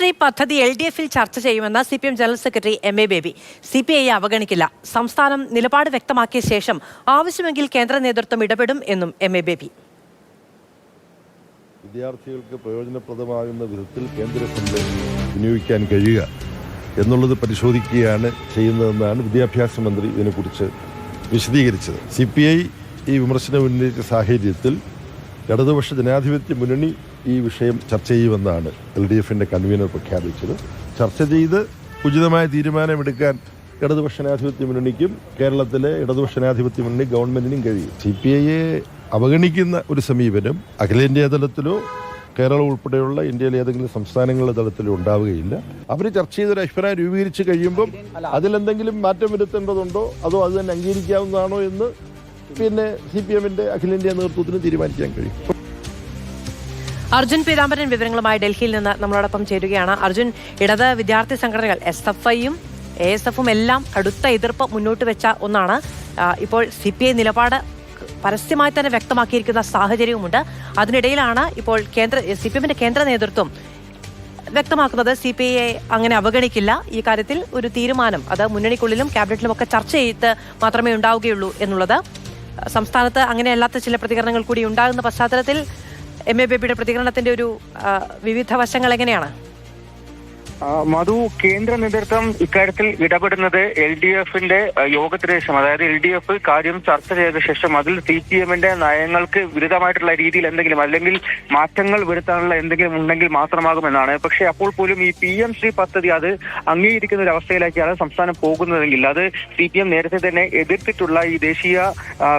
ശ്രീ പദ്ധതി LDF-ൽ ചർച്ച ചെയ്യുമെന്ന് CPM general secretary MA baby. CPI അവഗണിക്കില്ല. സംസ്ഥാനം നിലപാട് വ്യക്തമാക്കിയ ശേഷം ആവശ്യമെങ്കിൽ കേന്ദ്ര നേതൃത്വം ഇടപെടും എന്നും MA ബേബി. വിദ്യാർത്ഥികൾക്ക് പ്രയോജനപ്രദമാകുന്ന വിധത്തിൽ കേന്ദ്ര ഫണ്ട് വിനിയോഗിക്കാൻ കഴിയുക എന്നുള്ളത് പരിശോധിക്കുകയാണ് ചെയ്യുന്നതെന്നാണ് വിദ്യാഭ്യാസ മന്ത്രി ഇതിനെക്കുറിച്ച് വിശദീകരിച്ചത്. CPI ഈ വിമർശനം ഉന്നയിച്ച സാഹചര്യത്തിൽ ഇടതുപക്ഷ ജനാധിപത്യ മുന്നണി ഈ വിഷയം ചർച്ച ചെയ്യുമെന്നാണ് LDF-ന്റെ കൺവീനർ പ്രഖ്യാപിച്ചത്. ചർച്ച ചെയ്ത് ഉചിതമായ തീരുമാനമെടുക്കാൻ ഇടതുപക്ഷ ജനാധിപത്യ മുന്നണിക്കും കേരളത്തിലെ ഇടതുപക്ഷ ജനാധിപത്യ മുന്നണി ഗവൺമെന്റിനും കഴിയും. CPIയെ അവഗണിക്കുന്ന ഒരു സമീപനം അഖിലേന്ത്യാ തലത്തിലോ കേരളം ഉൾപ്പെടെയുള്ള ഇന്ത്യയിലെ ഏതെങ്കിലും സംസ്ഥാനങ്ങളുടെ തലത്തിലോ ഉണ്ടാവുകയില്ല. അവർ ചർച്ച ചെയ്തൊരു അഭിപ്രായം രൂപീകരിച്ച് കഴിയുമ്പം അതിലെന്തെങ്കിലും മാറ്റം വരുത്തേണ്ടതുണ്ടോ അതോ അത് തന്നെ അംഗീകരിക്കാവുന്നതാണോ എന്ന് പിന്നെ CPM-ന്റെ അഖിലേന്ത്യാ നേതൃത്വത്തിന് തീരുമാനിക്കാൻ കഴിയും. അർജുൻ പീതാംബരൻ വിവരങ്ങളുമായി ഡൽഹിയിൽ നിന്ന് നമ്മളോടൊപ്പം ചേരുകയാണ്. അർജുൻ, ഇടത് വിദ്യാർത്ഥി സംഘടനകൾ SFIയും ASFും എല്ലാം കടുത്ത എതിർപ്പ് മുന്നോട്ട് വെച്ച ഒന്നാണ്. ഇപ്പോൾ CPI നിലപാട് പരസ്യമായി തന്നെ വ്യക്തമാക്കിയിരിക്കുന്ന സാഹചര്യവുമുണ്ട്. അതിനിടയിലാണ് ഇപ്പോൾ CPM-ന്റെ കേന്ദ്ര നേതൃത്വം വ്യക്തമാക്കുന്നത് CPIയെ അങ്ങനെ അവഗണിക്കില്ല. ഈ കാര്യത്തിൽ ഒരു തീരുമാനം അത് മുന്നണിക്കുള്ളിലും ക്യാബിനറ്റിലും ഒക്കെ ചർച്ച ചെയ്ത് മാത്രമേ ഉണ്ടാവുകയുള്ളൂ എന്നുള്ളത്. സംസ്ഥാനത്ത് അങ്ങനെയല്ലാത്ത ചില പ്രതികരണങ്ങൾ കൂടി ഉണ്ടാകുന്ന പശ്ചാത്തലത്തിൽ MA ബേബിയുടെ പ്രതികരണത്തിന്റെ ഒരു വിവിധ വശങ്ങൾ എങ്ങനെയാണ്? മധു, കേന്ദ്ര നേതൃത്വം ഇക്കാര്യത്തിൽ ഇടപെടുന്നത് LDF-ന്റെ യോഗത്തിന് ശേഷം, അതായത് LDF കാര്യം ചർച്ച ചെയ്ത ശേഷം അതിൽ CPM-ന്റെ നയങ്ങൾക്ക് വിരുദ്ധമായിട്ടുള്ള രീതിയിൽ എന്തെങ്കിലും അല്ലെങ്കിൽ മാറ്റങ്ങൾ വരുത്താനുള്ള എന്തെങ്കിലും ഉണ്ടെങ്കിൽ മാത്രമാകുമെന്നാണ്. പക്ഷേ അപ്പോൾ പോലും ഈ PM ശ്രീ പദ്ധതി അത് അംഗീകരിക്കുന്ന ഒരു അവസ്ഥയിലേക്കാണ് സംസ്ഥാനം പോകുന്നതെങ്കിൽ അത് CPM നേരത്തെ തന്നെ എതിർത്തിട്ടുള്ള ഈ ദേശീയ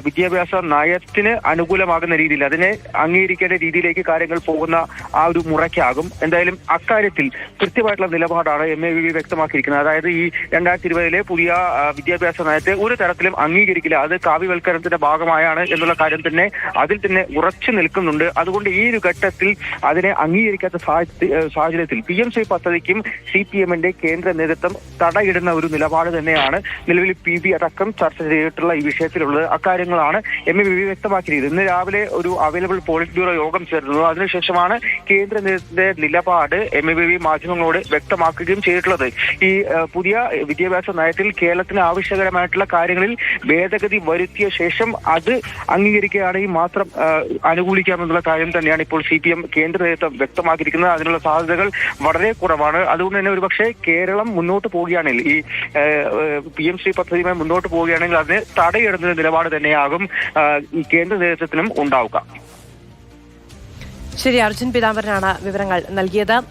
വിദ്യാഭ്യാസ നയത്തിന് അനുകൂലമാകുന്ന രീതിയിൽ അതിനെ അംഗീകരിക്കേണ്ട രീതിയിലേക്ക് കാര്യങ്ങൾ പോകുന്ന ആ ഒരു മുറയ്ക്കാകും. എന്തായാലും അക്കാര്യത്തിൽ കൃത്യമായിട്ടുള്ള നിലപാടാണ് MA ബേബി വ്യക്തമാക്കിയിരിക്കുന്നത്. അതായത് ഈ 2020 പുതിയ വിദ്യാഭ്യാസ നയത്തെ ഒരു തരത്തിലും അംഗീകരിക്കില്ല, അത് കാവ്യവൽക്കരണത്തിന്റെ ഭാഗമായാണ് എന്നുള്ള കാര്യം തന്നെ അതിൽ തന്നെ ഉറച്ചു നിൽക്കുന്നുണ്ട്. അതുകൊണ്ട് ഈ ഒരു ഘട്ടത്തിൽ അതിനെ അംഗീകരിക്കാത്ത സാഹചര്യത്തിൽ PM ശ്രീ പദ്ധതിക്കും CPM-ന്റെ കേന്ദ്ര നേതൃത്വം തടയിടുന്ന ഒരു നിലപാട് തന്നെയാണ് നിലവിൽ PB അടക്കം ചർച്ച ചെയ്തിട്ടുള്ള ഈ വിഷയത്തിലുള്ളത്. അക്കാര്യങ്ങളാണ് MA ബേബി വ്യക്തമാക്കിയത്. ഇന്ന് രാവിലെ ഒരു അവൈലബിൾ പോളിറ്റ് ബ്യൂറോ യോഗം ചേർന്നത്. അതിനുശേഷമാണ് കേന്ദ്ര നേതൃത്വത്തിന്റെ നിലപാട് MA ബേബി മാധ്യമങ്ങളോട് വ്യക്തമാക്കുകയും ചെയ്തിട്ടുള്ളത്. ഈ പുതിയ വിദ്യാഭ്യാസ നയത്തിൽ കേരളത്തിന് ആവശ്യകരമായിട്ടുള്ള കാര്യങ്ങളിൽ ഭേദഗതി വരുത്തിയ ശേഷം അത് അംഗീകരിക്കുകയാണെങ്കിൽ മാത്രം അനുകൂലിക്കാമെന്നുള്ള കാര്യം തന്നെയാണ് ഇപ്പോൾ CPM കേന്ദ്ര നേതൃത്വം വ്യക്തമാക്കിയിരിക്കുന്നത്. അതിനുള്ള സാധ്യതകൾ വളരെ കുറവാണ്. അതുകൊണ്ട് തന്നെ ഒരുപക്ഷെ കേരളം മുന്നോട്ട് പോവുകയാണെങ്കിൽ ഈ PM ശ്രീ പദ്ധതിയുമായി മുന്നോട്ട് പോവുകയാണെങ്കിൽ അതിന് തടയിടുന്ന നിലപാട് തന്നെയാകും ഈ കേന്ദ്ര നേതൃത്വത്തിനും ഉണ്ടാവുക. ശരി, അർജുൻ പീതാംബരനാണ് വിവരങ്ങൾ നൽകിയത്.